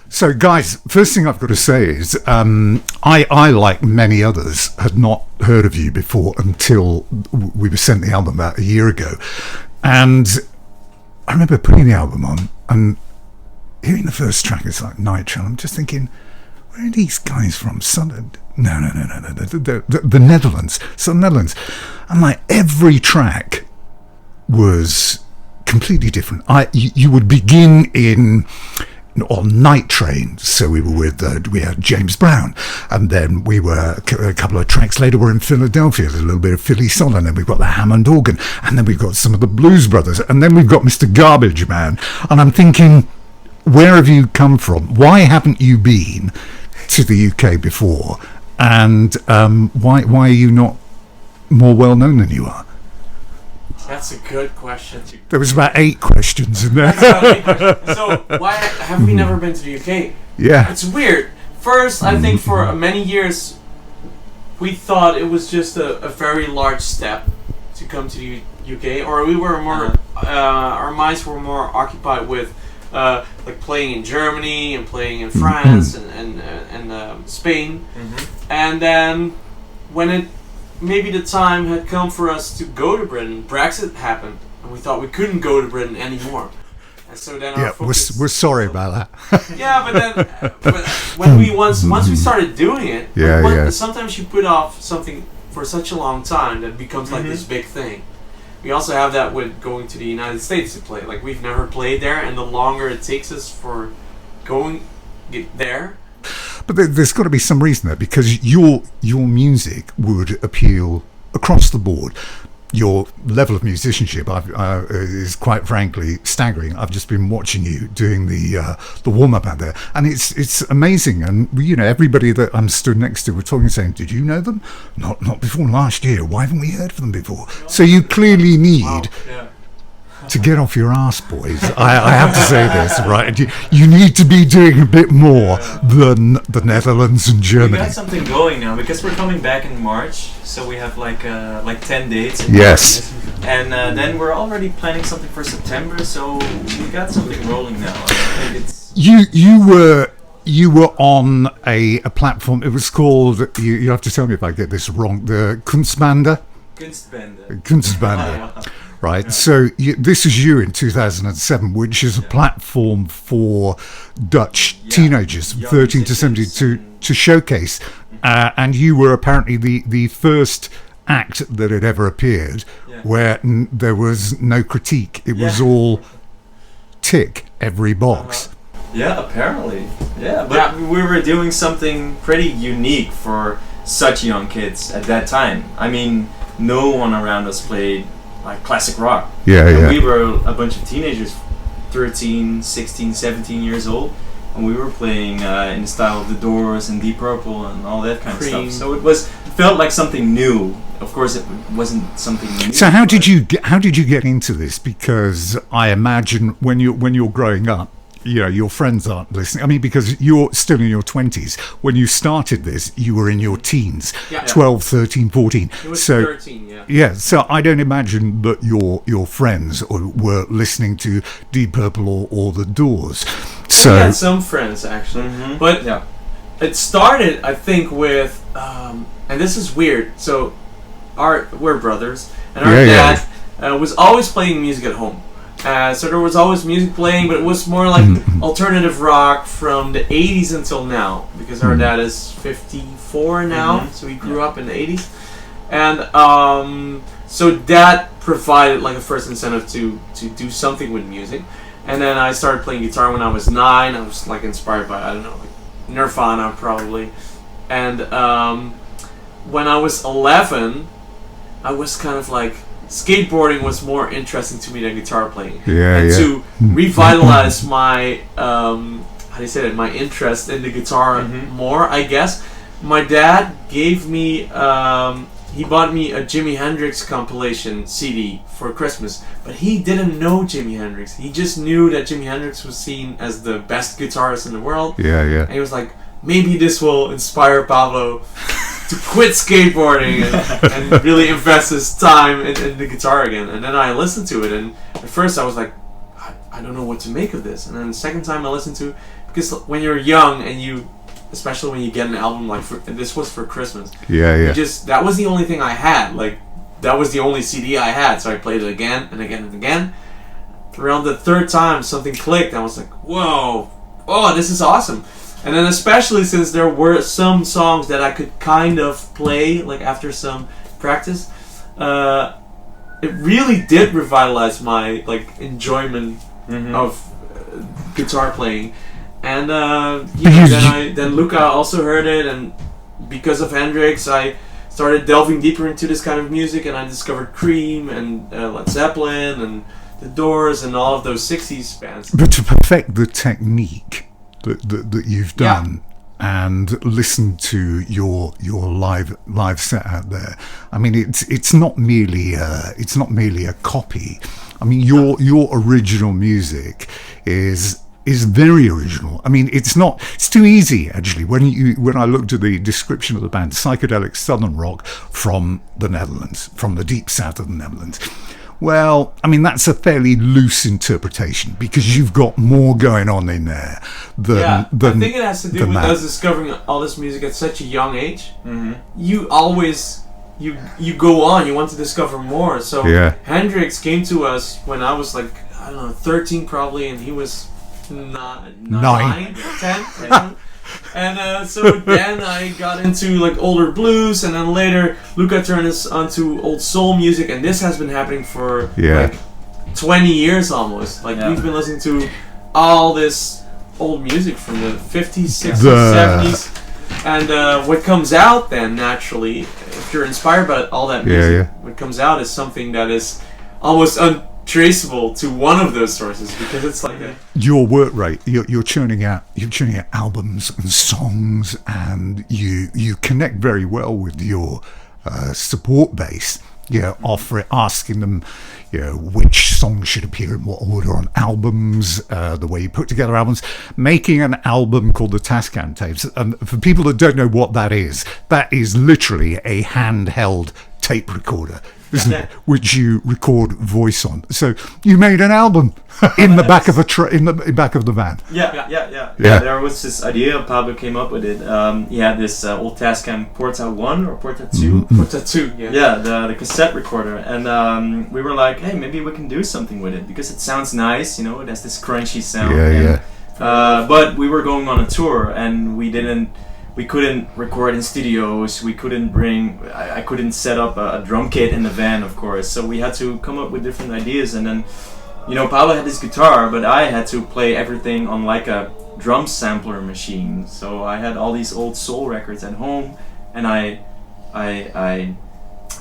So, guys, first thing I've got to say is I, like many others, had not heard of you before until we were sent the album about a year ago. And I remember putting the album on and hearing the first track, it's like Nitro. I'm just thinking, where are these guys from? No. The Netherlands. Southern Netherlands. And like every track was completely different. You would begin on Night Train, so we had James Brown, and then we were a couple of tracks later we're in Philadelphia. There's a little bit of Philly soul, and then we've got the Hammond organ, and then we've got some of the Blues Brothers, and then we've got Mr. Garbage Man. And I'm thinking, where have you come from? Why haven't you been to the UK before? And why are you not more well known than you are? That's a good question. There was about 8 questions in there. So why have we never been to the UK? Yeah. It's weird. First, I think for many years, we thought it was just a very large step to come to the UK, or we were more, our minds were more occupied with like playing in Germany and playing in France and Spain. And then when maybe the time had come for us to go to Britain, Brexit happened, and we thought we couldn't go to Britain anymore. And so then our focus, we're sorry about that. Yeah, but when we once we started doing it, sometimes you put off something for such a long time that it becomes like this big thing. We also have that with going to the United States to play. Like, we've never played there, and the longer it takes us for get there. But there's got to be some reason there, because your music would appeal across the board. Your level of musicianship is quite frankly staggering. I've just been watching you doing the warm up out there, and it's amazing. And everybody that I'm stood next to were talking, saying, "Did you know them? Not before last year. Why haven't we heard from them before?" So you clearly need to get off your ass, boys. I have to say this, right? You need to be doing a bit more than the Netherlands and Germany. We got something going now, because we're coming back in March, so we have like 10 dates. Yes. And then we're already planning something for September, so we got something rolling now. I think it's You were on a platform. It was called. You have to tell me if I get this wrong. The Kunstbande. Kunstbande. Right, so this is you in 2007, which is a platform for Dutch teenagers, 13 to 17, to showcase. And you were apparently the first act that had ever appeared where there was no critique. It was all tick every box. Yeah, apparently. Yeah, but we were doing something pretty unique for such young kids at that time. I mean, no one around us played like classic rock. And we were a bunch of teenagers, 13, 16, 17 years old, and we were playing in the style of The Doors and Deep Purple and all that kind of stuff. So it felt like something new. Of course, it wasn't something new. So how did you get into this? Because I imagine when you're growing up, your friends aren't listening. I mean, because you're still in your 20s. When you started this, you were in your teens, 12, 13, 14. It was 13, Yeah, so I don't imagine that your friends were listening to Deep Purple or The Doors. So we had some friends, actually. But it started, I think, with, and this is weird, so we're brothers, and our dad was always playing music at home. So there was always music playing, but it was more like alternative rock from the 80s until now, because our dad is 54 now, so he grew up in the 80s. And so that provided like a first incentive to do something with music. And then I started playing guitar when I was 9. I was like inspired by, I don't know, like Nirvana probably. And when I was 11, I was kind of like, skateboarding was more interesting to me than guitar playing. To revitalize my my interest in the guitar more, I guess, my dad gave me he bought me a Jimi Hendrix compilation CD for Christmas, but he didn't know Jimi Hendrix. He just knew that Jimi Hendrix was seen as the best guitarist in the world. And he was like, maybe this will inspire Pablo to quit skateboarding and really invest his time in the guitar again. And then I listened to it, and at first I was like, I don't know what to make of this. And then the second time I listened to, because when you're young and you, especially when you get an album like this was for Christmas. Yeah. That was the only thing I had. Like that was the only CD I had, so I played it again and again and again. Around the third time, something clicked. I was like, "Whoa, oh, this is awesome!" And then especially since there were some songs that I could kind of play like after some practice, it really did revitalize my like enjoyment of guitar playing. And then Luca also heard it, and because of Hendrix, I started delving deeper into this kind of music, and I discovered Cream and Led Zeppelin and The Doors and all of those 60s bands. But to perfect the technique that you've done and listen to your live set out there, I mean, it's not merely a copy. I mean, your original music is very original. I mean, it's too easy actually. When I looked at the description of the band, psychedelic southern rock from the Netherlands, from the deep south of the Netherlands. Well, I mean, that's a fairly loose interpretation because you've got more going on in there than I think it has to do with us discovering all this music at such a young age. You always you go on, you want to discover more. So Hendrix came to us when I was like, I don't know, 13 probably, and he was 9, 10. And so then I got into like older blues, and then later Luca turned us onto old soul music, and this has been happening for like 20 years almost. Like we've been listening to all this old music from the 50s, 60s, 70s, and what comes out then naturally, if you're inspired by all that music, what comes out is something that is almost traceable to one of those sources, because it's like your work rate. You're churning out albums and songs, and you connect very well with your support base. Asking them, which songs should appear in what order on albums, the way you put together albums, making an album called the Tascam tapes. And for people that don't know what that is literally a handheld tape recorder, isn't it? Which you record voice on. So you made an album in the back of in the back of the van. Yeah. There was this idea. Pablo came up with it. He had this old Tascam Porta 1 or Porta 2. Porta 2. Yeah, the cassette recorder, and we were like, hey, maybe we can do something with it because it sounds nice. It has this crunchy sound. But we were going on a tour, and we couldn't record in studios. We couldn't I couldn't set up a drum kit in the van, of course. So we had to come up with different ideas. And then, Pablo had his guitar, but I had to play everything on like a drum sampler machine. So I had all these old soul records at home, and I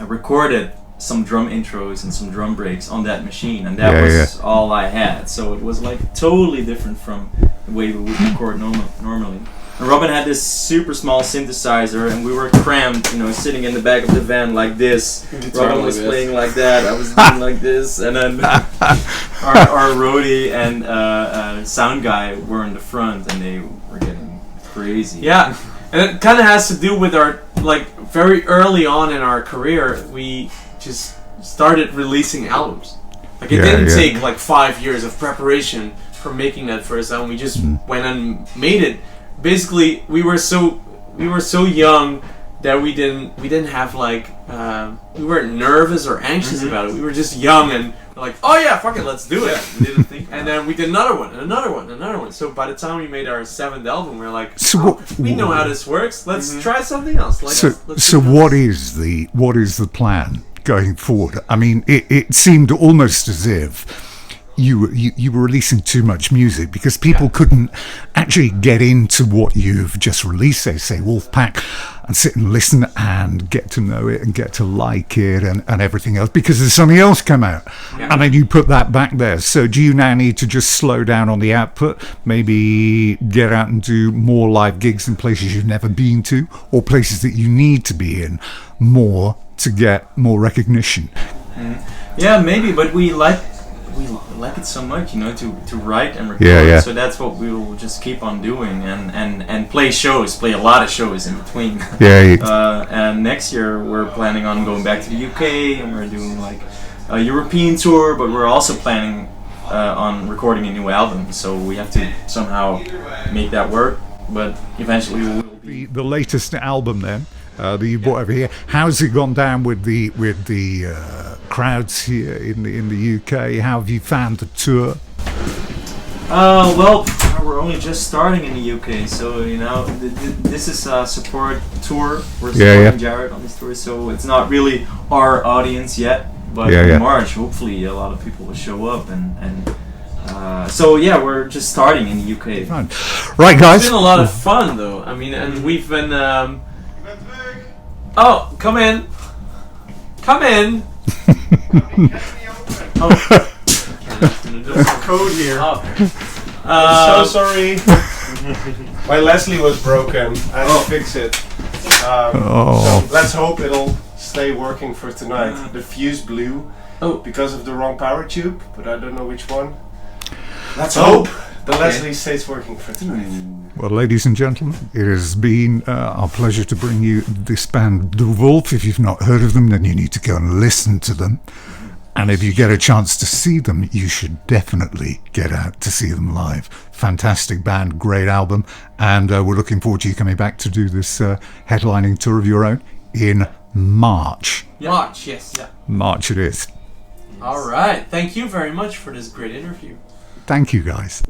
recorded some drum intros and some drum breaks on that machine, and that was all I had. So it was like totally different from the way we would record normally. And Robin had this super small synthesizer, and we were crammed, sitting in the back of the van like this. Robin was playing like that, I was doing like this, and then our roadie and sound guy were in the front, and they were getting crazy. Yeah, and it kind of has to do with our, like, very early on in our career, we just started releasing albums. Like, it didn't take like 5 years of preparation for making that first album. We just went and made it. Basically, we were so young that we didn't have like we weren't nervous or anxious about it. We were just young and like, oh yeah, fuck it, let's do it. We didn't think. And then we did another one and another one and another one. So by the time we made our 7th album, we were like, we know how this works. Let's try something else. What is the plan going forward? I mean, it seemed almost as if you were releasing too much music because people couldn't actually get into what you've just released, say Wolfpack, and sit and listen and get to know it and get to like it and everything else, because there's something else come out and then you put that back there. So do you now need to just slow down on the output, maybe get out and do more live gigs in places you've never been to, or places that you need to be in more to get more recognition? Yeah, maybe, but we like it so much, to write and record. So that's what we will just keep on doing, and play a lot of shows in between. And next year we're planning on going back to the UK, and we're doing like a European tour, but we're also planning on recording a new album. So we have to somehow make that work. But eventually we will be. The latest album then that you brought over here. How's it gone down with the crowds here in the UK? How have you found the tour? Well, we're only just starting in the UK, so you know this is a support tour. We're supporting Jared on this tour, so it's not really our audience yet. But in March, hopefully, a lot of people will show up, and so yeah, we're just starting in the UK. Fine. Right, guys. It's been a lot of fun, though. I mean, and we've been. Oh, come in. Come in. Oh. There's a code here. Oh. So sorry. My Leslie was broken. I had to fix it. So let's hope it'll stay working for tonight. The fuse blew because of the wrong power tube, but I don't know which one. Let's hope the Leslie stays working for tonight. Well, ladies and gentlemen, it has been our pleasure to bring you this band DeWolff. If you've not heard of them, then you need to go and listen to them. And if you get a chance to see them, you should definitely get out to see them live. Fantastic band, great album, and we're looking forward to you coming back to do this headlining tour of your own in March. March, yes. Yeah. March it is. All right. Thank you very much for this great interview. Thank you, guys.